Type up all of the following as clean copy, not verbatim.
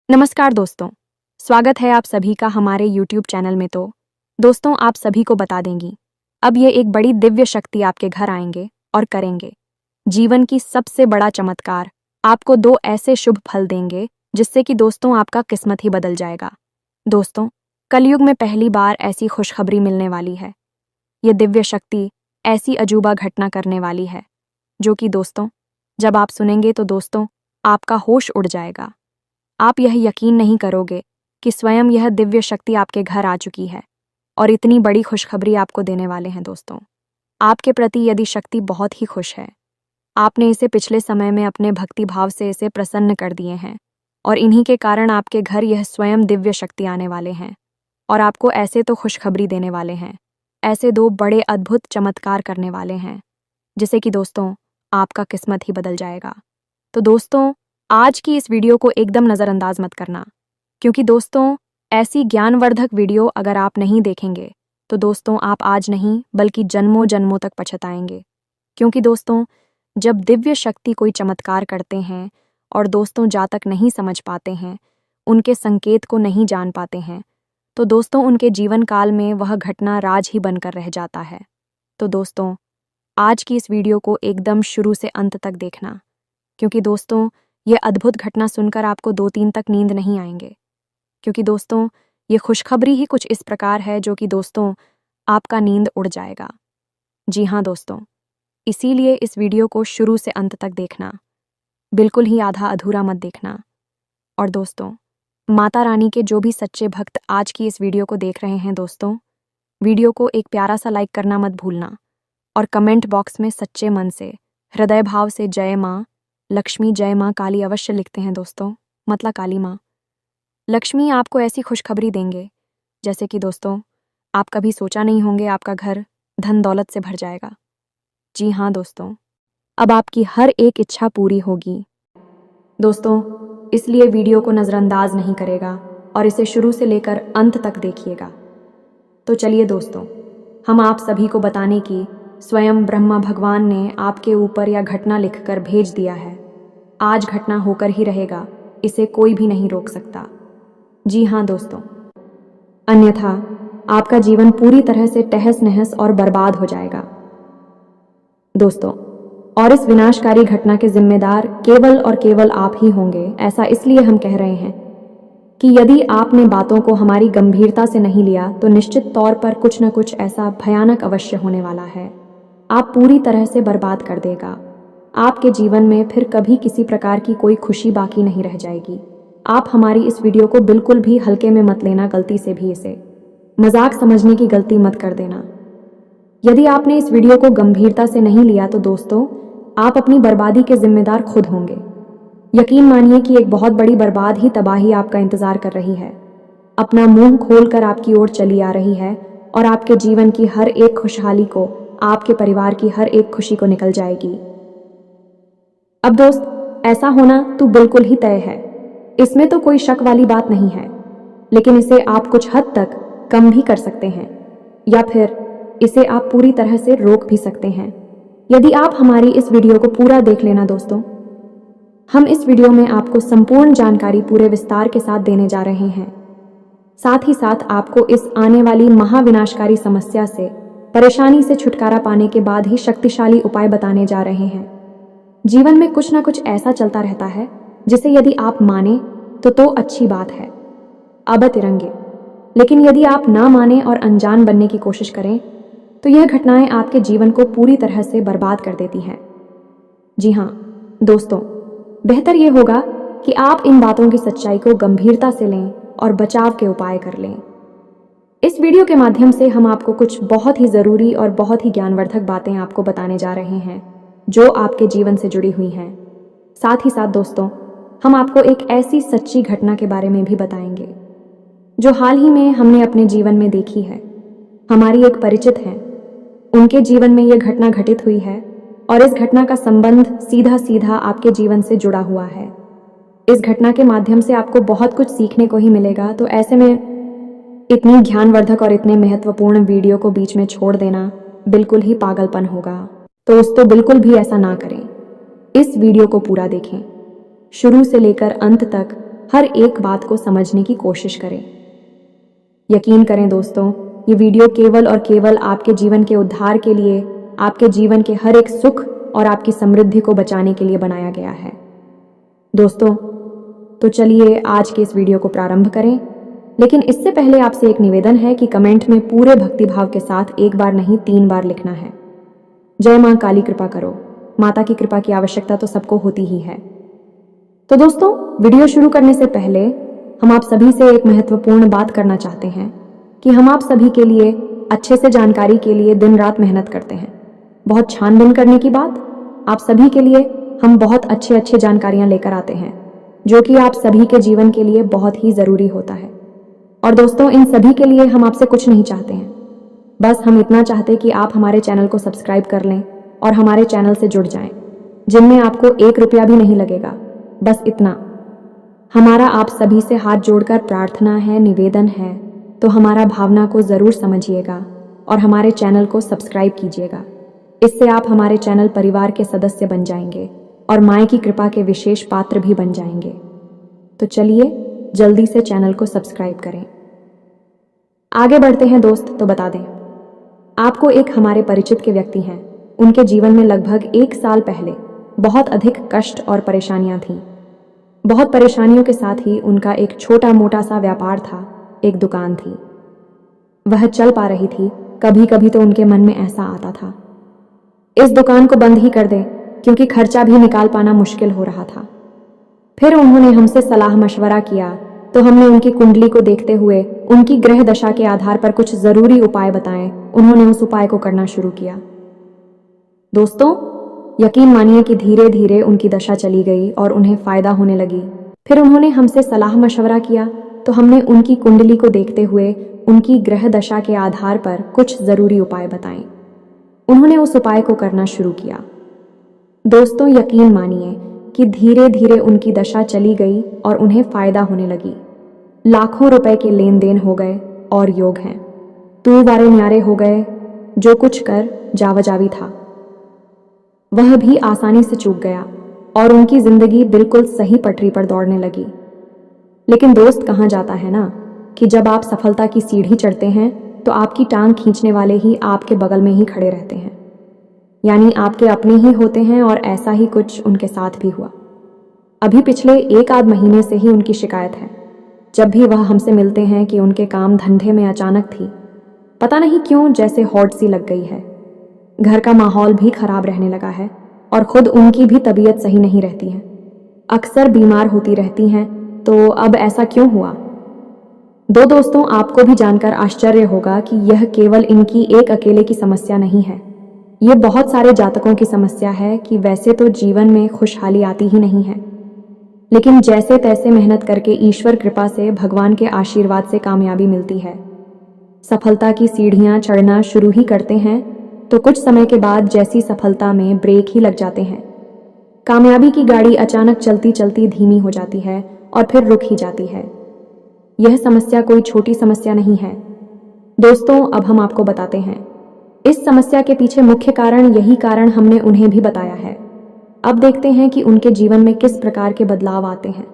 नमस्कार दोस्तों, स्वागत है आप सभी का हमारे YouTube चैनल में। तो दोस्तों, आप सभी को बता देंगी, अब ये एक बड़ी दिव्य शक्ति आपके घर आएंगे और करेंगे जीवन की सबसे बड़ा चमत्कार। आपको दो ऐसे शुभ फल देंगे जिससे कि दोस्तों आपका किस्मत ही बदल जाएगा। दोस्तों, कलयुग में पहली बार ऐसी खुशखबरी मिलने वाली है। ये दिव्य शक्ति ऐसी अजूबा घटना करने वाली है जो कि दोस्तों जब आप सुनेंगे तो दोस्तों आपका होश उड़ जाएगा। आप यह यकीन नहीं करोगे कि स्वयं यह दिव्य शक्ति आपके घर आ चुकी है और इतनी बड़ी खुशखबरी आपको देने वाले हैं। दोस्तों, आपके प्रति यदि शक्ति बहुत ही खुश है, आपने इसे पिछले समय में अपने भक्ति भाव से इसे प्रसन्न कर दिए हैं और इन्हीं के कारण आपके घर यह स्वयं दिव्य शक्ति आने वाले हैं और आपको ऐसे तो खुशखबरी देने वाले हैं, ऐसे दो बड़े अद्भुत चमत्कार करने वाले हैं जिससे कि दोस्तों आपका किस्मत ही बदल जाएगा। तो दोस्तों, आज की इस वीडियो को एकदम नज़रअंदाज मत करना, क्योंकि दोस्तों ऐसी ज्ञानवर्धक वीडियो अगर आप नहीं देखेंगे तो दोस्तों आप आज नहीं बल्कि जन्मों जन्मों तक पछताएंगे। क्योंकि दोस्तों जब दिव्य शक्ति कोई चमत्कार करते हैं और दोस्तों जा तक नहीं समझ पाते हैं, उनके संकेत को नहीं जान पाते हैं, तो दोस्तों उनके जीवन काल में वह घटना राज ही बनकर रह जाता है। तो दोस्तों आज की इस वीडियो को एकदम शुरू से अंत तक देखना, क्योंकि दोस्तों ये अद्भुत घटना सुनकर आपको 2-3 तक नींद नहीं आएंगे। क्योंकि दोस्तों ये खुशखबरी ही कुछ इस प्रकार है जो कि दोस्तों आपका नींद उड़ जाएगा। जी हाँ दोस्तों, इसीलिए इस वीडियो को शुरू से अंत तक देखना, बिल्कुल ही आधा अधूरा मत देखना। और दोस्तों माता रानी के जो भी सच्चे भक्त आज की इस वीडियो को देख रहे हैं, दोस्तों वीडियो को एक प्यारा सा लाइक करना मत भूलना और कमेंट बॉक्स में सच्चे मन से हृदय भाव से जय माँ लक्ष्मी, जय माँ काली अवश्य लिखते हैं दोस्तों, मतलब काली माँ लक्ष्मी आपको ऐसी खुशखबरी देंगे जैसे कि दोस्तों आप कभी सोचा नहीं होंगे। आपका घर धन दौलत से भर जाएगा। जी हाँ दोस्तों, अब आपकी हर एक इच्छा पूरी होगी। दोस्तों इसलिए वीडियो को नज़रअंदाज नहीं करेगा और इसे शुरू से लेकर अंत तक देखिएगा। तो चलिए दोस्तों, हम आप सभी को बताने की स्वयं ब्रह्मा भगवान ने आपके ऊपर यह घटना लिखकर भेज दिया है। आज घटना होकर ही रहेगा, इसे कोई भी नहीं रोक सकता। जी हाँ दोस्तों, अन्यथा आपका जीवन पूरी तरह से तहस नहस और बर्बाद हो जाएगा। दोस्तों और इस विनाशकारी घटना के जिम्मेदार केवल और केवल आप ही होंगे। ऐसा इसलिए हम कह रहे हैं कि यदि आपने बातों को हमारी गंभीरता से नहीं लिया तो निश्चित तौर पर कुछ न कुछ ऐसा भयानक अवश्य होने वाला है। आप पूरी तरह से बर्बाद कर देगा। आपके जीवन में फिर कभी किसी प्रकार की कोई खुशी बाकी नहीं रह जाएगी। आप हमारी इस वीडियो को बिल्कुल भी हल्के में मत लेना, गलती से भी इसे मजाक समझने की गलती मत कर देना। यदि आपने इस वीडियो को गंभीरता से नहीं लिया तो दोस्तों आप अपनी बर्बादी के जिम्मेदार खुद होंगे। यकीन मानिए कि एक बहुत बड़ी बर्बाद ही तबाही आपका इंतजार कर रही है। अपना मुंह खोलकर आपकी ओर चली आ रही है और आपके जीवन की हर एक खुशहाली को, आपके परिवार की हर एक खुशी को निकल जाएगी। अब दोस्त ऐसा होना तो बिल्कुल ही तय है, इसमें तो कोई शक वाली बात नहीं है। लेकिन इसे आप कुछ हद तक कम भी कर सकते हैं या फिर इसे आप पूरी तरह से रोक भी सकते हैं यदि आप हमारी इस वीडियो को पूरा देख लेना। दोस्तों हम इस वीडियो में आपको संपूर्ण जानकारी पूरे विस्तार के साथ देने जा रहे हैं। साथ ही साथ आपको इस आने वाली महाविनाशकारी समस्या से, परेशानी से छुटकारा पाने के बाद ही शक्तिशाली उपाय बताने जा रहे हैं। जीवन में कुछ ना कुछ ऐसा चलता रहता है जिसे यदि आप माने तो अच्छी बात है, अब तिरंगे। लेकिन यदि आप ना माने और अनजान बनने की कोशिश करें तो यह घटनाएं आपके जीवन को पूरी तरह से बर्बाद कर देती हैं। जी हाँ दोस्तों, बेहतर यह होगा कि आप इन बातों की सच्चाई को गंभीरता से लें और बचाव के उपाय कर लें। इस वीडियो के माध्यम से हम आपको कुछ बहुत ही ज़रूरी और बहुत ही ज्ञानवर्धक बातें आपको बताने जा रहे हैं जो आपके जीवन से जुड़ी हुई हैं। साथ ही साथ दोस्तों हम आपको एक ऐसी सच्ची घटना के बारे में भी बताएंगे जो हाल ही में हमने अपने जीवन में देखी है। हमारी एक परिचित हैं, उनके जीवन में यह घटना घटित हुई है और इस घटना का संबंध सीधा सीधा आपके जीवन से जुड़ा हुआ है। इस घटना के माध्यम से आपको बहुत कुछ सीखने को ही मिलेगा। तो ऐसे में इतनी ज्ञानवर्धक और इतने महत्वपूर्ण वीडियो को बीच में छोड़ देना बिल्कुल ही पागलपन होगा। तो दोस्तों बिल्कुल भी ऐसा ना करें, इस वीडियो को पूरा देखें, शुरू से लेकर अंत तक हर एक बात को समझने की कोशिश करें। यकीन करें दोस्तों, ये वीडियो केवल और केवल आपके जीवन के उद्धार के लिए, आपके जीवन के हर एक सुख और आपकी समृद्धि को बचाने के लिए बनाया गया है। दोस्तों, तो चलिए आज के इस वीडियो को प्रारंभ करें। लेकिन इससे पहले आपसे एक निवेदन है कि कमेंट में पूरे भक्तिभाव के साथ एक बार नहीं 3 बार लिखना है। जय मां काली कृपा करो। माता की कृपा की आवश्यकता तो सबको होती ही है। तो दोस्तों, वीडियो शुरू करने से पहले हम आप सभी से एक महत्वपूर्ण बात करना चाहते हैं कि हम आप सभी के लिए अच्छे से जानकारी के लिए दिन रात मेहनत करते हैं। बहुत छानबीन करने की बात, आप सभी के लिए हम बहुत अच्छे जानकारियां लेकर आते हैं जो कि आप सभी के जीवन के लिए बहुत ही ज़रूरी होता है। और दोस्तों, इन सभी के लिए हम आपसे कुछ नहीं चाहते हैं, बस हम इतना चाहते कि आप हमारे चैनल को सब्सक्राइब कर लें और हमारे चैनल से जुड़ जाएं, जिनमें आपको 1 रुपया भी नहीं लगेगा। बस इतना। हमारा आप सभी से हाथ जोड़कर प्रार्थना है, निवेदन है, तो हमारा भावना को ज़रूर समझिएगा और हमारे चैनल को सब्सक्राइब कीजिएगा। इससे आप हमारे चैनल परिवार के सदस्य बन जाएंगे और माँ की कृपा के विशेष पात्र भी बन जाएंगे। तो चलिए जल्दी से चैनल को सब्सक्राइब करें। आगे बढ़ते हैं दोस्त, तो बता दें आपको, एक हमारे परिचित के व्यक्ति हैं, उनके जीवन में लगभग 1 साल पहले बहुत अधिक कष्ट और परेशानियां थीं। बहुत परेशानियों के साथ ही उनका एक छोटा मोटा सा व्यापार था, एक दुकान थी। वह चल पा रही थी। कभी कभी तो उनके मन में ऐसा आता था, इस दुकान को बंद ही कर दें, क्योंकि खर्चा भी निकाल पाना मुश्किल हो रहा था। फिर उन्होंने हमसे सलाह मशवरा किया, तो हमने उनकी कुंडली को देखते हुए उनकी ग्रह दशा के आधार पर कुछ ज़रूरी उपाय बताए। उन्होंने उस उपाय को करना शुरू किया। दोस्तों, यकीन मानिए कि धीरे धीरे उनकी दशा चली गई और उन्हें फ़ायदा होने लगी। फिर उन्होंने हमसे सलाह मशवरा किया, तो हमने उनकी कुंडली को देखते हुए उनकी ग्रह दशा के आधार पर कुछ ज़रूरी उपाय बताए। उन्होंने उस उपाय को करना शुरू किया। दोस्तों, यकीन मानिए कि धीरे धीरे उनकी दशा चली गई और उन्हें फ़ायदा होने लगी। लाखों रुपए के लेन देन हो गए और योग हैं, तू वारे न्यारे हो गए। जो कुछ कर जावजावी था वह भी आसानी से चूक गया और उनकी जिंदगी बिल्कुल सही पटरी पर दौड़ने लगी। लेकिन दोस्त, कहाँ जाता है ना कि जब आप सफलता की सीढ़ी चढ़ते हैं तो आपकी टांग खींचने वाले ही आपके बगल में ही खड़े रहते हैं, यानी आपके अपने ही होते हैं। और ऐसा ही कुछ उनके साथ भी हुआ। अभी पिछले 1 आध महीने से ही उनकी शिकायत है। जब भी वह हमसे मिलते हैं कि उनके काम धंधे में अचानक थी, पता नहीं क्यों, जैसे हॉट सी लग गई है। घर का माहौल भी खराब रहने लगा है और खुद उनकी भी तबीयत सही नहीं रहती है। अक्सर बीमार होती रहती हैं। तो अब ऐसा क्यों हुआ? दोस्तों, आपको भी जानकर आश्चर्य होगा कि यह केवल इनकी एक अकेले की समस्या नहीं है। ये बहुत सारे जातकों की समस्या है कि वैसे तो जीवन में खुशहाली आती ही नहीं है, लेकिन जैसे तैसे मेहनत करके ईश्वर कृपा से, भगवान के आशीर्वाद से कामयाबी मिलती है। सफलता की सीढ़ियां चढ़ना शुरू ही करते हैं तो कुछ समय के बाद जैसी सफलता में ब्रेक ही लग जाते हैं। कामयाबी की गाड़ी अचानक चलती चलती धीमी हो जाती है और फिर रुक ही जाती है। यह समस्या कोई छोटी समस्या नहीं है। दोस्तों, अब हम आपको बताते हैं इस समस्या के पीछे मुख्य कारण। यही कारण हमने उन्हें भी बताया है। अब देखते हैं कि उनके जीवन में किस प्रकार के बदलाव आते हैं।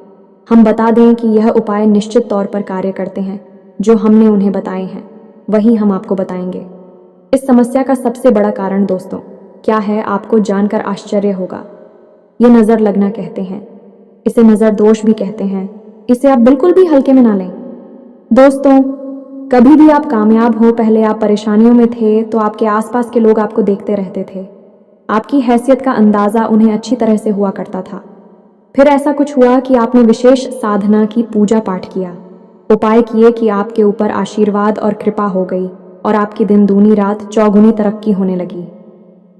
हम बता दें कि यह उपाय निश्चित तौर पर कार्य करते हैं। जो हमने उन्हें बताए हैं वही हम आपको बताएंगे। इस समस्या का सबसे बड़ा कारण दोस्तों क्या है, आपको जानकर आश्चर्य होगा। ये नज़र लगना कहते हैं, इसे नज़र दोष भी कहते हैं। इसे आप बिल्कुल भी हल्के में ना लें। दोस्तों, कभी भी आप कामयाब हो, पहले आप परेशानियों में थे तो आपके आसपास के लोग आपको देखते रहते थे। आपकी हैसियत का अंदाज़ा उन्हें अच्छी तरह से हुआ करता था। फिर ऐसा कुछ हुआ कि आपने विशेष साधना की, पूजा पाठ किया, उपाय किए कि आपके ऊपर आशीर्वाद और कृपा हो गई और आपकी दिन दूनी रात चौगुनी तरक्की होने लगी।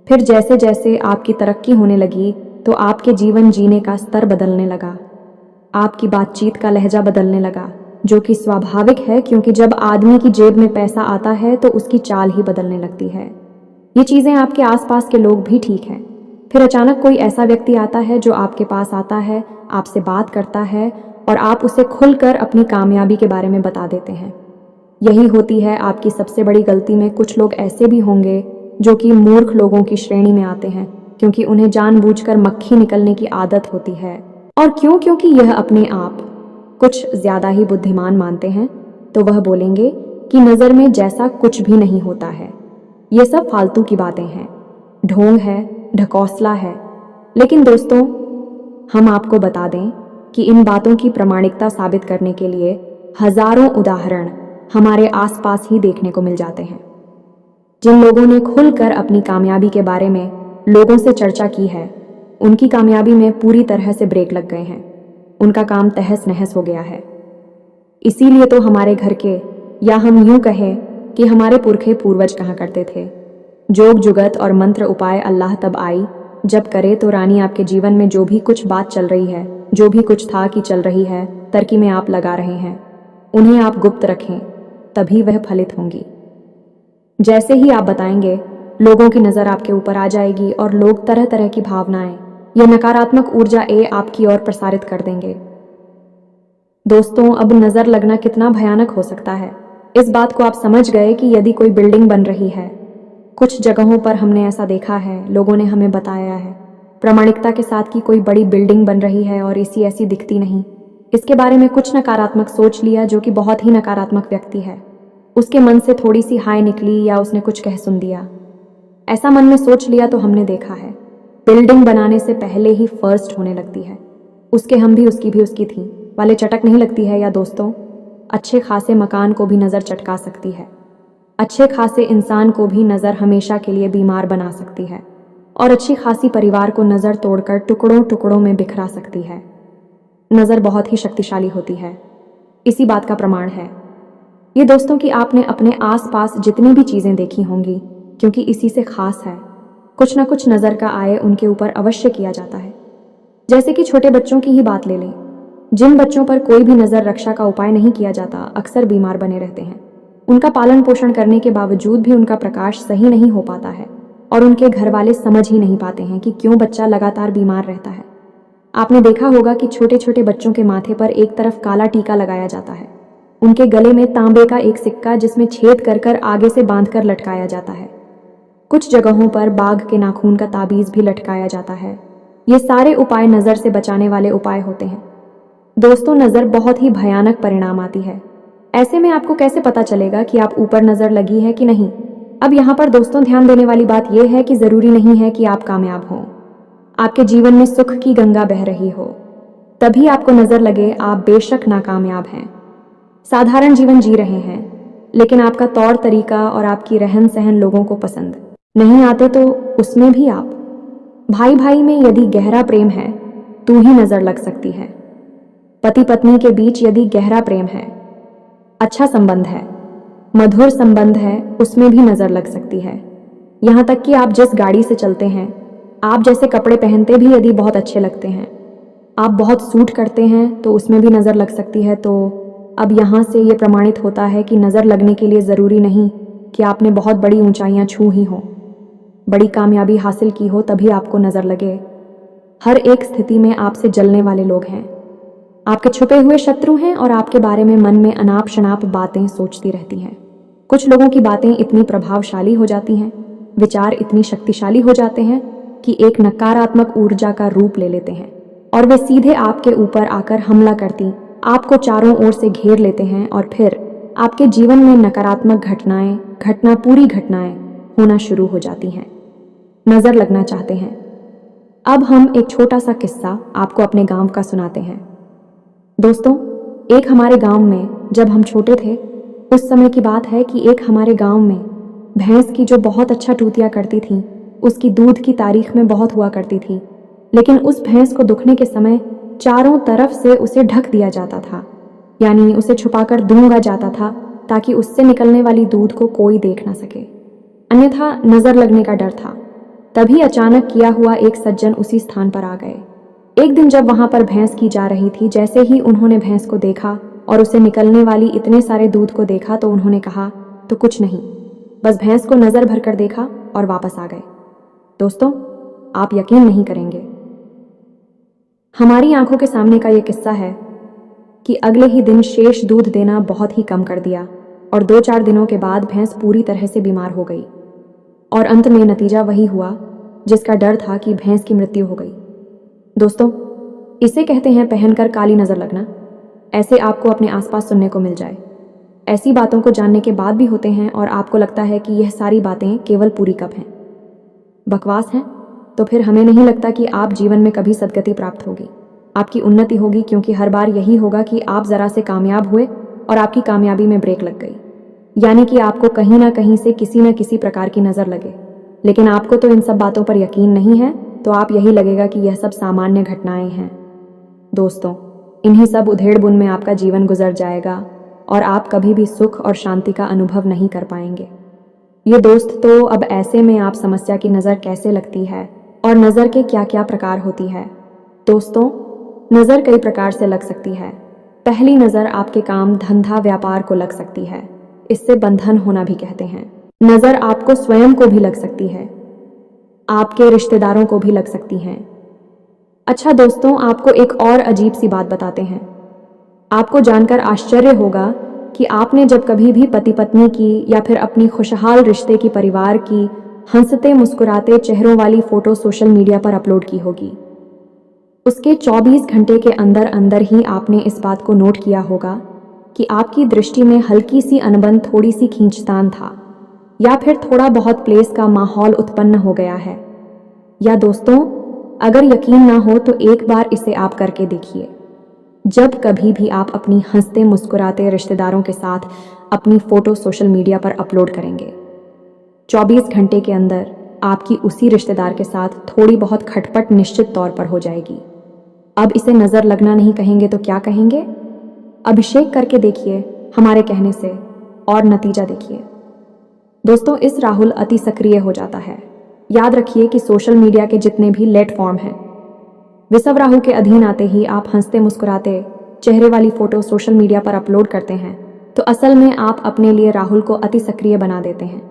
फिर जैसे जैसे आपकी तरक्की होने लगी तो आपके जीवन जीने का स्तर बदलने लगा। आपकी बातचीत का लहजा बदलने लगा, जो कि स्वाभाविक है, क्योंकि जब आदमी की जेब में पैसा आता है तो उसकी चाल ही बदलने लगती है। ये चीज़ें आपके आसपास के लोग भी ठीक हैं। फिर अचानक कोई ऐसा व्यक्ति आता है जो आपके पास आता है, आपसे बात करता है और आप उसे खुलकर अपनी कामयाबी के बारे में बता देते हैं। यही होती है आपकी सबसे बड़ी गलती। में कुछ लोग ऐसे भी होंगे जो कि मूर्ख लोगों की श्रेणी में आते हैं, क्योंकि उन्हें जानबूझकर मक्खी निकलने की आदत होती है। और क्यों? क्योंकि यह अपने आप कुछ ज़्यादा ही बुद्धिमान मानते हैं तो वह बोलेंगे कि नज़र में जैसा कुछ भी नहीं होता है, ये सब फालतू की बातें हैं, ढोंग है, ढकोसला है। लेकिन दोस्तों, हम आपको बता दें कि इन बातों की प्रामाणिकता साबित करने के लिए हजारों उदाहरण हमारे आसपास ही देखने को मिल जाते हैं। जिन लोगों ने खुलकर अपनी कामयाबी के बारे में लोगों से चर्चा की है, उनकी कामयाबी में पूरी तरह से ब्रेक लग गए हैं। उनका काम तहस नहस हो गया है। इसीलिए तो हमारे घर के, या हम यूं कहें कि हमारे पुरखे पूर्वज कहा करते थे, जोग जुगत और मंत्र उपाय अल्लाह तब आई जब करे तो रानी आपके जीवन में जो भी कुछ बात चल रही है, जो भी कुछ था कि चल रही है, तरकीब में आप लगा रहे हैं, उन्हें आप गुप्त रखें, तभी वह फलित होंगी। जैसे ही आप बताएंगे, लोगों की नज़र आपके ऊपर आ जाएगी और लोग तरह तरह की भावनाएं या नकारात्मक ऊर्जा आपकी ओर प्रसारित कर देंगे। दोस्तों, अब नज़र लगना कितना भयानक हो सकता है, इस बात को आप समझ गए कि यदि कोई बिल्डिंग बन रही है, कुछ जगहों पर हमने ऐसा देखा है, लोगों ने हमें बताया है प्रामाणिकता के साथ कि कोई बड़ी बिल्डिंग बन रही है और इसी ऐसी दिखती नहीं, इसके बारे में कुछ नकारात्मक सोच लिया जो कि बहुत ही नकारात्मक व्यक्ति है, उसके मन से थोड़ी सी हाय निकली या उसने कुछ कह सुन दिया, ऐसा मन में सोच लिया तो हमने देखा है बिल्डिंग बनाने से पहले ही फर्स्ट होने लगती है। उसके हम भी उसकी भी उसकी थी वाले चटक नहीं लगती है। या दोस्तों, अच्छे खासे मकान को भी नज़र चटका सकती है, अच्छे खासे इंसान को भी नज़र हमेशा के लिए बीमार बना सकती है और अच्छी खासी परिवार को नज़र तोड़कर टुकड़ों टुकड़ों में बिखरा सकती है। नज़र बहुत ही शक्तिशाली होती है, इसी बात का प्रमाण है ये दोस्तों कि आपने अपने आसपास जितनी भी चीज़ें देखी होंगी, क्योंकि इसी से खास है, कुछ ना कुछ नज़र का आए उनके ऊपर अवश्य किया जाता है। जैसे कि छोटे बच्चों की ही बात ले लें, जिन बच्चों पर कोई भी नज़र रक्षा का उपाय नहीं किया जाता अक्सर बीमार बने रहते हैं। उनका पालन पोषण करने के बावजूद भी उनका प्रकाश सही नहीं हो पाता है और उनके घर वाले समझ ही नहीं पाते हैं कि क्यों बच्चा लगातार बीमार रहता है। आपने देखा होगा कि छोटे छोटे बच्चों के माथे पर एक तरफ काला टीका लगाया जाता है, उनके गले में तांबे का एक सिक्का जिसमें छेद कर कर आगे से बांधकर लटकाया जाता है, कुछ जगहों पर बाघ के नाखून का ताबीज भी लटकाया जाता है। ये सारे उपाय नज़र से बचाने वाले उपाय होते हैं। दोस्तों, नज़र बहुत ही भयानक परिणाम आती है। ऐसे में आपको कैसे पता चलेगा कि आप ऊपर नज़र लगी है कि नहीं? अब यहाँ पर दोस्तों ध्यान देने वाली बात यह है कि ज़रूरी नहीं है कि आप कामयाब हों, आपके जीवन में सुख की गंगा बह रही हो तभी आपको नज़र लगे। आप बेशक नाकामयाब हैं, साधारण जीवन जी रहे हैं, लेकिन आपका तौर तरीका और आपकी रहन सहन लोगों को पसंद नहीं आते, तो उसमें भी आप, भाई भाई में यदि गहरा प्रेम है तो ही नज़र लग सकती है। पति पत्नी के बीच यदि गहरा प्रेम है, अच्छा संबंध है, मधुर संबंध है, उसमें भी नज़र लग सकती है। यहाँ तक कि आप जिस गाड़ी से चलते हैं, आप जैसे कपड़े पहनते भी यदि बहुत अच्छे लगते हैं, आप बहुत सूट करते हैं तो उसमें भी नज़र लग सकती है। तो अब यहाँ से ये प्रमाणित होता है कि नज़र लगने के लिए ज़रूरी नहीं कि आपने बहुत बड़ी ऊंचाइयाँ छू ही हों, बड़ी कामयाबी हासिल की हो तभी आपको नज़र लगे। हर एक स्थिति में आपसे जलने वाले लोग हैं, आपके छुपे हुए शत्रु हैं और आपके बारे में मन में अनाप शनाप बातें सोचती रहती हैं। कुछ लोगों की बातें इतनी प्रभावशाली हो जाती हैं, विचार इतनी शक्तिशाली हो जाते हैं कि एक नकारात्मक ऊर्जा का रूप ले लेते हैं और वे सीधे आपके ऊपर आकर हमला करती, आपको चारों ओर से घेर लेते हैं और फिर आपके जीवन में नकारात्मक पूरी घटनाएं होना शुरू हो जाती हैं। नज़र लगना चाहते हैं। अब हम एक छोटा सा किस्सा आपको अपने गांव का सुनाते हैं। दोस्तों, एक हमारे गांव में जब हम छोटे थे, उस समय की बात है कि एक हमारे गांव में भैंस की जो बहुत अच्छा टूतिया करती थी, उसकी दूध की तारीख में बहुत हुआ करती थी, लेकिन उस भैंस को दुखने के समय चारों तरफ से उसे ढक दिया जाता था, यानी उसे छुपाकर दूंगा जाता था ताकि उससे निकलने वाली दूध को कोई देख ना सके, अन्यथा नज़र लगने का डर था। तभी अचानक किया हुआ एक सज्जन उसी स्थान पर आ गए। एक दिन जब वहां पर भैंस की जा रही थी, जैसे ही उन्होंने भैंस को देखा और उसे निकलने वाली इतने सारे दूध को देखा तो उन्होंने कहा तो कुछ नहीं, बस भैंस को नज़र भर कर देखा और वापस आ गए। दोस्तों, आप यकीन नहीं करेंगे, हमारी आंखों के सामने का ये किस्सा है कि अगले ही दिन शेष दूध देना बहुत ही कम कर दिया और 2-4 दिनों के बाद भैंस पूरी तरह से बीमार हो गई और अंत में नतीजा वही हुआ जिसका डर था कि भैंस की मृत्यु हो गई। दोस्तों, इसे कहते हैं पहनकर काली नज़र लगना। ऐसे आपको अपने आसपास सुनने को मिल जाए। ऐसी बातों को जानने के बाद भी होते हैं और आपको लगता है कि यह सारी बातें केवल पूरी कप हैं, बकवास हैं। तो फिर हमें नहीं लगता कि आप जीवन में कभी सदगति प्राप्त होगी, आपकी उन्नति होगी, क्योंकि हर बार यही होगा कि आप ज़रा से कामयाब हुए और आपकी कामयाबी में ब्रेक लग गई, यानी कि आपको कहीं ना कहीं से किसी न किसी प्रकार की नज़र लगे। लेकिन आपको तो इन सब बातों पर यकीन नहीं है, तो आप यही लगेगा कि यह सब सामान्य घटनाएं हैं। दोस्तों, इन्हीं सब उधेड़-बुन में आपका जीवन गुजर जाएगा और आप कभी भी सुख और शांति का अनुभव नहीं कर पाएंगे। ये दोस्त, तो अब ऐसे में आप समस्या की नज़र कैसे लगती है और नज़र के क्या क्या प्रकार होती है। दोस्तों, नज़र कई प्रकार से लग सकती है। पहली नज़र आपके काम, धंधा, व्यापार को लग सकती है। इससे बंधन होना भी कहते हैं। नज़र आपको स्वयं को भी लग सकती है, आपके रिश्तेदारों को भी लग सकती हैं। अच्छा दोस्तों, आपको एक और अजीब सी बात बताते हैं। आपको जानकर आश्चर्य होगा कि आपने जब कभी भी पति पत्नी की या फिर अपनी खुशहाल रिश्ते की, परिवार की हंसते मुस्कुराते चेहरों वाली फोटो सोशल मीडिया पर अपलोड की होगी, उसके 24 घंटे के अंदर अंदर ही आपने इस बात को नोट किया होगा कि आपकी दृष्टि में हल्की सी अनबन, थोड़ी सी खींचतान था, या फिर थोड़ा बहुत प्लेस का माहौल उत्पन्न हो गया है। या दोस्तों, अगर यकीन ना हो तो एक बार इसे आप करके देखिए। जब कभी भी आप अपनी हंसते मुस्कुराते रिश्तेदारों के साथ अपनी फोटो सोशल मीडिया पर अपलोड करेंगे, 24 घंटे के अंदर आपकी उसी रिश्तेदार के साथ थोड़ी बहुत खटपट निश्चित तौर पर हो जाएगी। अब इसे नज़र लगना नहीं कहेंगे तो क्या कहेंगे? अभिषेक करके देखिए हमारे कहने से और नतीजा देखिए। दोस्तों, इस राहुल अति सक्रिय हो जाता है। याद रखिए कि सोशल मीडिया के जितने भी प्लेटफॉर्म हैं, विषव राहु के अधीन आते ही आप हंसते मुस्कुराते चेहरे वाली फोटो सोशल मीडिया पर अपलोड करते हैं, तो असल में आप अपने लिए राहुल को अति सक्रिय बना देते हैं।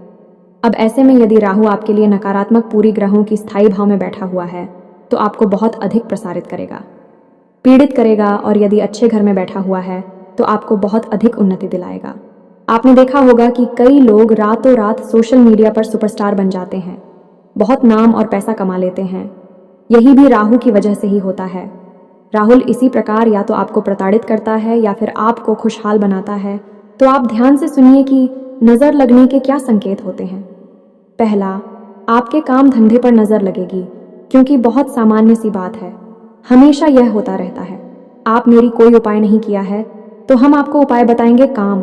अब ऐसे में यदि राहु आपके लिए नकारात्मक पूरी ग्रहों की स्थायी भाव में बैठा हुआ है, तो आपको बहुत अधिक प्रसारित करेगा, पीड़ित करेगा, और यदि अच्छे घर में बैठा हुआ है तो आपको बहुत अधिक उन्नति दिलाएगा। आपने देखा होगा कि कई लोग रातों रात सोशल मीडिया पर सुपरस्टार बन जाते हैं, बहुत नाम और पैसा कमा लेते हैं। यही भी राहु की वजह से ही होता है। राहुल इसी प्रकार या तो आपको प्रताड़ित करता है या फिर आपको खुशहाल बनाता है। तो आप ध्यान से सुनिए कि नज़र लगने के क्या संकेत होते हैं। पहला, आपके काम धंधे पर नज़र लगेगी, क्योंकि बहुत सामान्य सी बात है, हमेशा यह होता रहता है। आप मेरी कोई उपाय नहीं किया है तो हम आपको उपाय बताएंगे काम,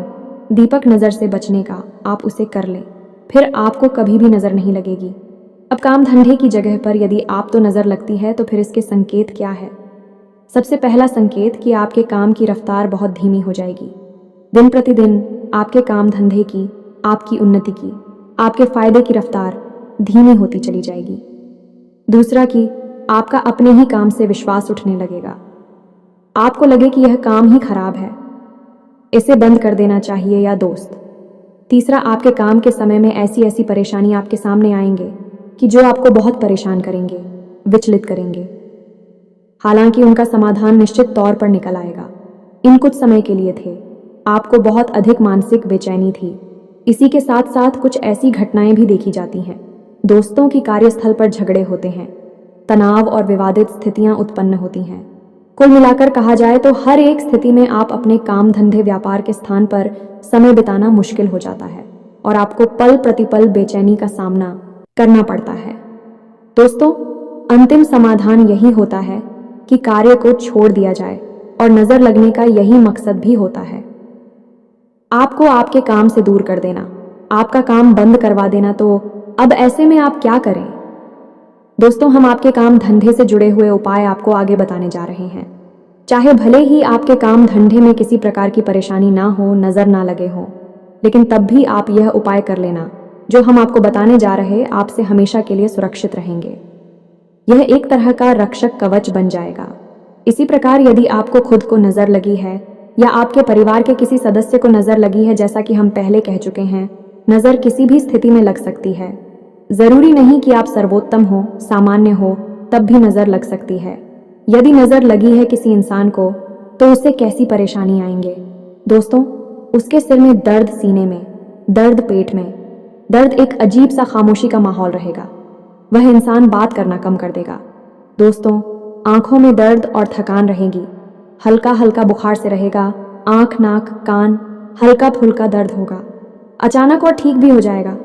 दीपक नज़र से बचने का, आप उसे कर लें, फिर आपको कभी भी नज़र नहीं लगेगी। अब काम धंधे की जगह पर यदि आप तो नज़र लगती है तो फिर इसके संकेत क्या है? सबसे पहला संकेत कि आपके काम की रफ्तार बहुत धीमी हो जाएगी। दिन प्रतिदिन आपके काम धंधे की, आपकी उन्नति की, आपके फायदे की रफ्तार धीमी होती चली जाएगी। दूसरा कि आपका अपने ही काम से विश्वास उठने लगेगा। आपको लगे कि यह काम ही खराब है, इसे बंद कर देना चाहिए या दोस्त। तीसरा, आपके काम के समय में ऐसी ऐसी परेशानी आपके सामने आएंगे कि जो आपको बहुत परेशान करेंगे, विचलित करेंगे। हालांकि उनका समाधान निश्चित तौर पर निकल आएगा। इन कुछ समय के लिए थे, आपको बहुत अधिक मानसिक बेचैनी थी। इसी के साथ साथ कुछ ऐसी घटनाएं भी देखी जाती हैं। दोस्तों की कार्यस्थल पर झगड़े होते हैं, तनाव और विवादित स्थितियां उत्पन्न होती हैं। कुल मिलाकर कहा जाए तो हर एक स्थिति में आप अपने काम धंधे व्यापार के स्थान पर समय बिताना मुश्किल हो जाता है और आपको पल प्रतिपल बेचैनी का सामना करना पड़ता है। दोस्तों, अंतिम समाधान यही होता है कि कार्य को छोड़ दिया जाए, और नजर लगने का यही मकसद भी होता है, आपको आपके काम से दूर कर देना, आपका काम बंद करवा देना। तो अब ऐसे में आप क्या करें? दोस्तों, हम आपके काम धंधे से जुड़े हुए उपाय आपको आगे बताने जा रहे हैं। चाहे भले ही आपके काम धंधे में किसी प्रकार की परेशानी ना हो, नजर ना लगे हो, लेकिन तब भी आप यह उपाय कर लेना जो हम आपको बताने जा रहे, आपसे हमेशा के लिए सुरक्षित रहेंगे। यह एक तरह का रक्षक कवच बन जाएगा। इसी प्रकार यदि आपको खुद को नजर लगी है या आपके परिवार के किसी सदस्य को नजर लगी है, जैसा कि हम पहले कह चुके हैं, नजर किसी भी स्थिति में लग सकती है। जरूरी नहीं कि आप सर्वोत्तम हो, सामान्य हो, तब भी नजर लग सकती है। यदि नजर लगी है किसी इंसान को, तो उससे कैसी परेशानी आएंगे? दोस्तों, उसके सिर में दर्द, सीने में दर्द, पेट में दर्द, एक अजीब सा खामोशी का माहौल रहेगा। वह इंसान बात करना कम कर देगा। दोस्तों, आंखों में दर्द और थकान रहेगी, हल्का हल्का बुखार से रहेगा, आंख नाक कान हल्का फुल्का दर्द होगा, अचानक और ठीक भी हो जाएगा।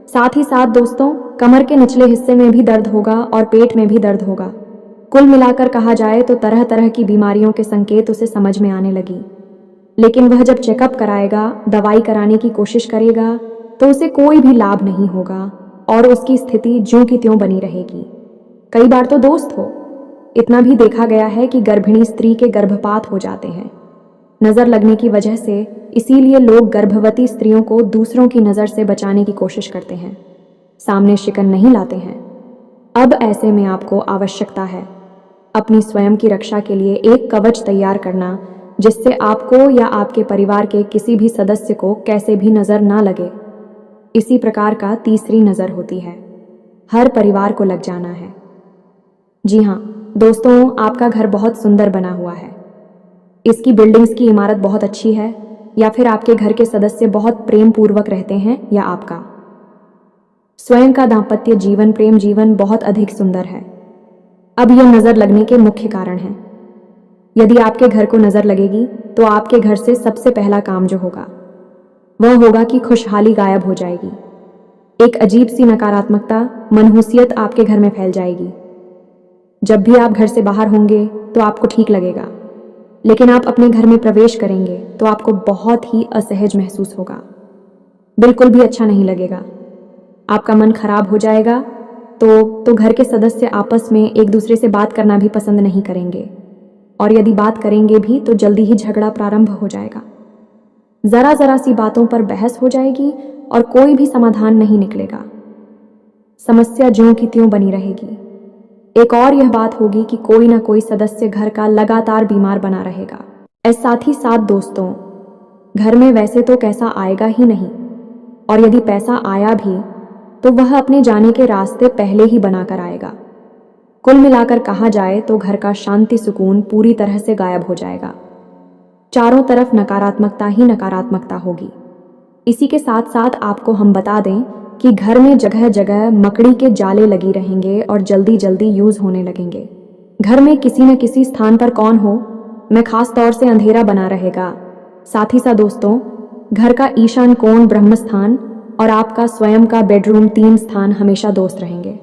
साथ ही साथ दोस्तों, कमर के निचले हिस्से में भी दर्द होगा और पेट में भी दर्द होगा। कुल मिलाकर कहा जाए तो तरह तरह की बीमारियों के संकेत उसे समझ में आने लगी। लेकिन वह जब चेकअप कराएगा, दवाई कराने की कोशिश करेगा, तो उसे कोई भी लाभ नहीं होगा और उसकी स्थिति ज्यों की त्यों बनी रहेगी। कई बार तो दोस्त हो, इतना भी देखा गया है कि गर्भिणी स्त्री के गर्भपात हो जाते हैं नजर लगने की वजह से। इसीलिए लोग गर्भवती स्त्रियों को दूसरों की नजर से बचाने की कोशिश करते हैं, सामने शिकन नहीं लाते हैं। अब ऐसे में आपको आवश्यकता है अपनी स्वयं की रक्षा के लिए एक कवच तैयार करना, जिससे आपको या आपके परिवार के किसी भी सदस्य को कैसे भी नजर ना लगे। इसी प्रकार का तीसरी नजर होती है, हर परिवार को लग जाना है। जी हाँ दोस्तों, आपका घर बहुत सुंदर बना हुआ है, इसकी बिल्डिंग्स की इमारत बहुत अच्छी है, या फिर आपके घर के सदस्य बहुत प्रेम पूर्वक रहते हैं, या आपका स्वयं का दाम्पत्य जीवन प्रेम जीवन बहुत अधिक सुंदर है। अब यह नजर लगने के मुख्य कारण हैं। यदि आपके घर को नजर लगेगी तो आपके घर से सबसे पहला काम जो होगा वह होगा कि खुशहाली गायब हो जाएगी। एक अजीब सी नकारात्मकता, मनहूसियत आपके घर में फैल जाएगी। जब भी आप घर से बाहर होंगे तो आपको ठीक लगेगा, लेकिन आप अपने घर में प्रवेश करेंगे तो आपको बहुत ही असहज महसूस होगा, बिल्कुल भी अच्छा नहीं लगेगा, आपका मन खराब हो जाएगा। तो घर के सदस्य आपस में एक दूसरे से बात करना भी पसंद नहीं करेंगे, और यदि बात करेंगे भी तो जल्दी ही झगड़ा प्रारंभ हो जाएगा। जरा जरा सी बातों पर बहस हो जाएगी और कोई भी समाधान नहीं निकलेगा, समस्या ज्यों की त्यों बनी रहेगी। एक और यह बात होगी कि कोई ना कोई सदस्य घर का लगातार बीमार बना रहेगा। साथ ही साथ दोस्तों, घर में वैसे तो पैसा आएगा ही नहीं, और यदि पैसा आया भी तो वह अपने जाने के रास्ते पहले ही बनाकर आएगा। कुल मिलाकर कहा जाए तो घर का शांति सुकून पूरी तरह से गायब हो जाएगा। चारों तरफ नकारात्मकता ही नकारात्मकता होगी। इसी के साथ साथ आपको हम बता दें कि घर में जगह जगह मकड़ी के जाले लगी रहेंगे और जल्दी जल्दी यूज होने लगेंगे। घर में किसी न किसी स्थान पर कौन हो में खास तौर से अंधेरा बना रहेगा। साथ ही साथ दोस्तों, घर का ईशान कोण ब्रह्म स्थान और आपका स्वयं का बेडरूम 3 स्थान हमेशा दोस्त रहेंगे,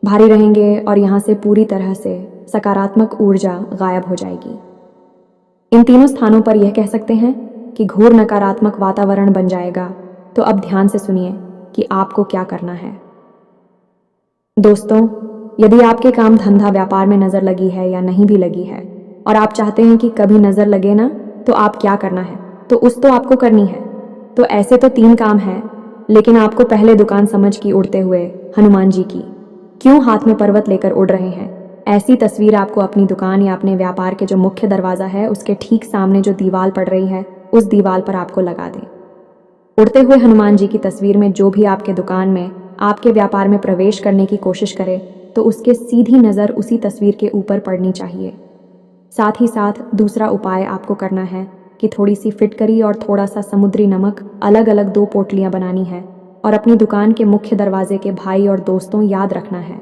भारी रहेंगे, और यहाँ से पूरी तरह से सकारात्मक ऊर्जा गायब हो जाएगी। इन तीनों स्थानों पर यह कह सकते हैं कि घोर नकारात्मक वातावरण बन जाएगा। तो अब ध्यान से सुनिए कि आपको क्या करना है। दोस्तों, यदि आपके काम धंधा व्यापार में नजर लगी है या नहीं भी लगी है, और आप चाहते हैं कि कभी नजर लगे ना, तो आप क्या करना है, तो आपको करनी है। तो ऐसे तो 3 काम है, लेकिन आपको पहले दुकान समझ की उड़ते हुए हनुमान जी की, क्यों हाथ में पर्वत लेकर उड़ रहे हैं, ऐसी तस्वीर आपको अपनी दुकान या अपने व्यापार के जो मुख्य दरवाजा है उसके ठीक सामने जो दीवार पड़ रही है उस दीवार पर आपको लगा दें। उड़ते हुए हनुमान जी की तस्वीर में जो भी आपके दुकान में आपके व्यापार में प्रवेश करने की कोशिश करे तो उसके सीधी नज़र उसी तस्वीर के ऊपर पड़नी चाहिए। साथ ही साथ दूसरा उपाय आपको करना है कि थोड़ी सी फिटकरी और थोड़ा सा समुद्री नमक अलग अलग 2 पोटलियां बनानी है और अपनी दुकान के मुख्य दरवाजे के भाई और दोस्तों याद रखना है,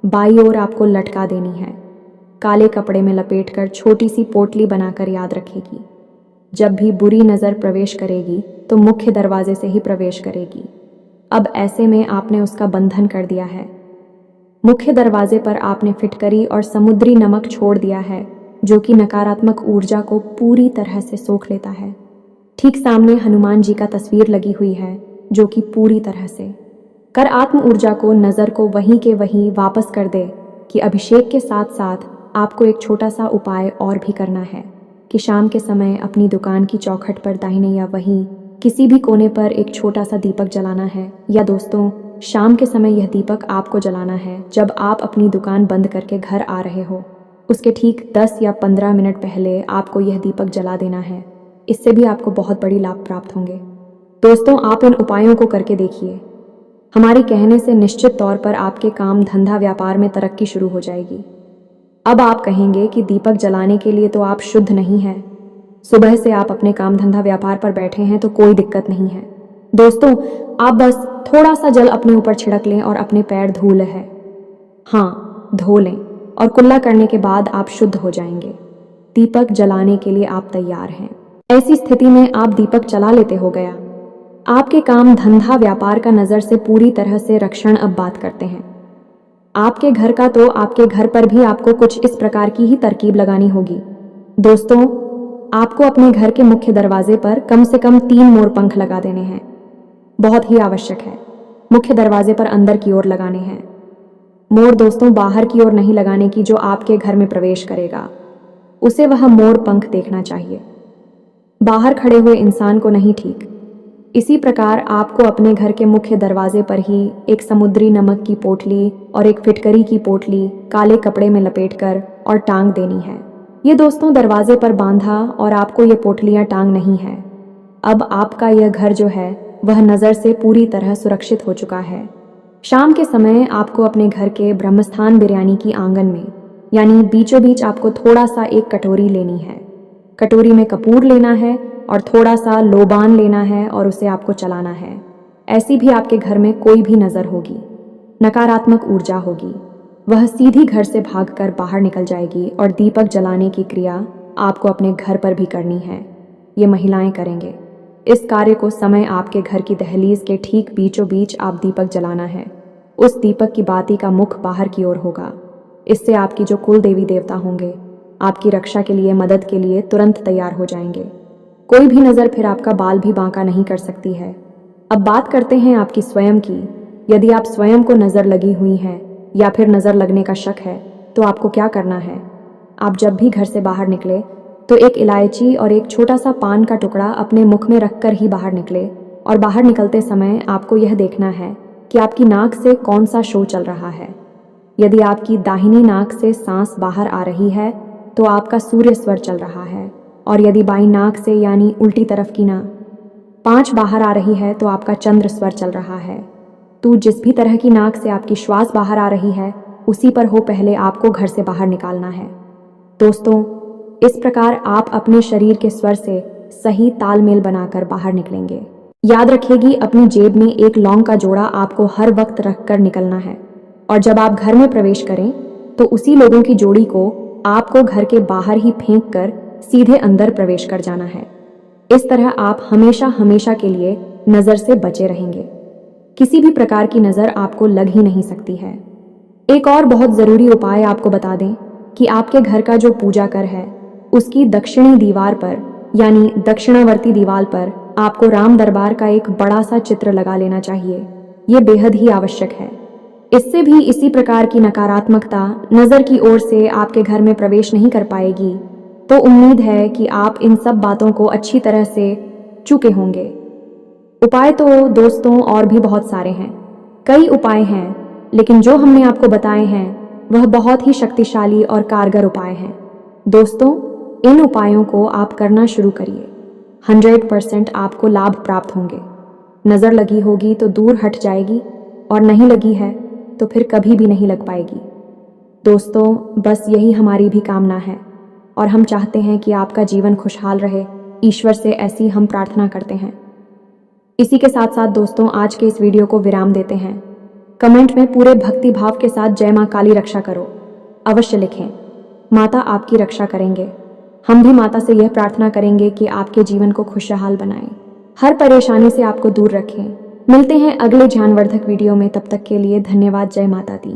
बाई ओर आपको लटका देनी है। काले कपड़े में लपेटकर छोटी सी पोटली बनाकर याद रखेगी। जब भी बुरी नज़र प्रवेश करेगी तो मुख्य दरवाजे से ही प्रवेश करेगी। अब ऐसे में आपने उसका बंधन कर दिया है। मुख्य दरवाजे पर आपने फिटकरी और समुद्री नमक छोड़ दिया है, जो कि नकारात्मक ऊर्जा को पूरी तरह से सोख लेता है। ठीक सामने हनुमान जी का तस्वीर लगी हुई है, जो कि पूरी तरह से कर आत्म ऊर्जा को नज़र को वहीं के वहीं वापस कर दे। कि अभिषेक के साथ साथ आपको एक छोटा सा उपाय और भी करना है कि शाम के समय अपनी दुकान की चौखट पर दाहिने या वहीं किसी भी कोने पर एक छोटा सा दीपक जलाना है। या दोस्तों, शाम के समय यह दीपक आपको जलाना है जब आप अपनी दुकान बंद करके घर आ रहे हो। उसके ठीक 10 या 15 मिनट पहले आपको यह दीपक जला देना है। इससे भी आपको बहुत बड़ी लाभ प्राप्त होंगे। दोस्तों, आप इन उपायों को करके देखिए। हमारे कहने से निश्चित तौर पर आपके काम धंधा व्यापार में तरक्की शुरू हो जाएगी। अब आप कहेंगे कि दीपक जलाने के लिए तो आप शुद्ध नहीं हैं, सुबह से आप अपने काम धंधा व्यापार पर बैठे हैं तो कोई दिक्कत नहीं है। दोस्तों, आप बस थोड़ा सा जल अपने ऊपर छिड़क लें और अपने पैर धो लें। हाँ, धो लें और कुल्ला करने के बाद आप शुद्ध हो जाएंगे। दीपक जलाने के लिए आप तैयार हैं। ऐसी स्थिति में आप दीपक जला लेते हो गया। आपके काम धंधा व्यापार का नज़र से पूरी तरह से रक्षण अब बात करते हैं। आपके घर का तो आपके घर पर भी आपको कुछ इस प्रकार की ही तरकीब लगानी होगी। दोस्तों, आपको अपने घर के मुख्य दरवाजे पर कम से कम 3 मोर पंख लगा देने हैं। बहुत ही आवश्यक है। मुख्य दरवाजे पर अंदर की ओर लगाने हैं। मोर दोस्तों बाहर की ओर नहीं लगाने की, जो आपके घर में प्रवेश करेगा उसे वह मोर पंख देखना चाहिए, बाहर खड़े हुए इंसान को नहीं। ठीक इसी प्रकार आपको अपने घर के मुख्य दरवाजे पर ही एक समुद्री नमक की पोटली और एक फिटकरी की पोटली काले कपड़े में लपेटकर और टांग देनी है। ये दोस्तों दरवाजे पर बांधा और आपको ये पोटलियां टांग नहीं है। अब आपका यह घर जो है वह नज़र से पूरी तरह सुरक्षित हो चुका है। शाम के समय आपको अपने घर के ब्रह्मस्थान बिरयानी की आंगन में यानी बीचों बीच आपको थोड़ा सा एक कटोरी लेनी है। कटोरी में कपूर लेना है और थोड़ा सा लोबान लेना है और उसे आपको चलाना है। ऐसी भी आपके घर में कोई भी नज़र होगी, नकारात्मक ऊर्जा होगी, वह सीधी घर से भागकर बाहर निकल जाएगी और दीपक जलाने की क्रिया आपको अपने घर पर भी करनी है। ये महिलाएं करेंगे। इस कार्य को समय आपके घर की दहलीज के ठीक बीचों बीच आप दीपक जलाना है। उस दीपक की बाती का मुख बाहर की ओर होगा। इससे आपकी जो कुल देवी देवता होंगे आपकी रक्षा के लिए, मदद के लिए तुरंत तैयार हो जाएंगे। कोई भी नज़र फिर आपका बाल भी बांका नहीं कर सकती है। अब बात करते हैं आपकी स्वयं की। यदि आप स्वयं को नज़र लगी हुई हैं या फिर नज़र लगने का शक है तो आपको क्या करना है। आप जब भी घर से बाहर निकले तो एक इलायची और एक छोटा सा पान का टुकड़ा अपने मुख में रखकर ही बाहर निकले। और बाहर निकलते समय आपको यह देखना है कि आपकी नाक से कौन सा शो चल रहा है। यदि आपकी दाहिनी नाक से सांस बाहर आ रही है तो आपका सूर्य स्वर चल रहा है, और यदि बाईं नाक से यानी उल्टी तरफ की ना 5 बाहर आ रही है तो आपका चंद्र स्वर चल रहा है। तो जिस भी तरह की नाक से आपकी श्वास बाहर आ रही है उसी पर हो पहले आपको घर से बाहर निकालना है। दोस्तों, इस प्रकार आप अपने शरीर के स्वर से सही तालमेल बनाकर बाहर निकलेंगे। याद रखिएगी, अपनी जेब में एक लौंग का जोड़ा आपको हर वक्त रखकर निकलना है, और जब आप घर में प्रवेश करें तो उसी लोगों की जोड़ी को आपको घर के बाहर ही फेंक कर सीधे अंदर प्रवेश कर जाना है। इस तरह आप हमेशा हमेशा के लिए नज़र से बचे रहेंगे। किसी भी प्रकार की नज़र आपको लग ही नहीं सकती है। एक और बहुत ज़रूरी उपाय आपको बता दें कि आपके घर का जो पूजा घर है उसकी दक्षिणी दीवार पर यानी दक्षिणावर्ती दीवार पर आपको राम दरबार का एक बड़ा सा चित्र लगा लेना चाहिए। ये बेहद ही आवश्यक है। इससे भी इसी प्रकार की नकारात्मकता नज़र की ओर से आपके घर में प्रवेश नहीं कर पाएगी। तो उम्मीद है कि आप इन सब बातों को अच्छी तरह से चुके होंगे। उपाय तो दोस्तों और भी बहुत सारे हैं, कई उपाय हैं, लेकिन जो हमने आपको बताए हैं वह बहुत ही शक्तिशाली और कारगर उपाय हैं। दोस्तों, इन उपायों को आप करना शुरू करिए। 100% आपको लाभ प्राप्त होंगे। नज़र लगी होगी तो दूर हट जाएगी, और नहीं लगी है तो फिर कभी भी नहीं लग पाएगी। दोस्तों, बस यही हमारी भी कामना है, और हम चाहते हैं कि आपका जीवन खुशहाल रहे। ईश्वर से ऐसी हम प्रार्थना करते हैं। इसी के साथ साथ दोस्तों, आज के इस वीडियो को विराम देते हैं। कमेंट में पूरे भक्ति भाव के साथ जय माँ काली रक्षा करो अवश्य लिखें। माता आपकी रक्षा करेंगे। हम भी माता से यह प्रार्थना करेंगे कि आपके जीवन को खुशहाल बनाएं, हर परेशानी से आपको दूर रखें। मिलते हैं अगले ज्ञानवर्धक वीडियो में, तब तक के लिए धन्यवाद। जय माता दी।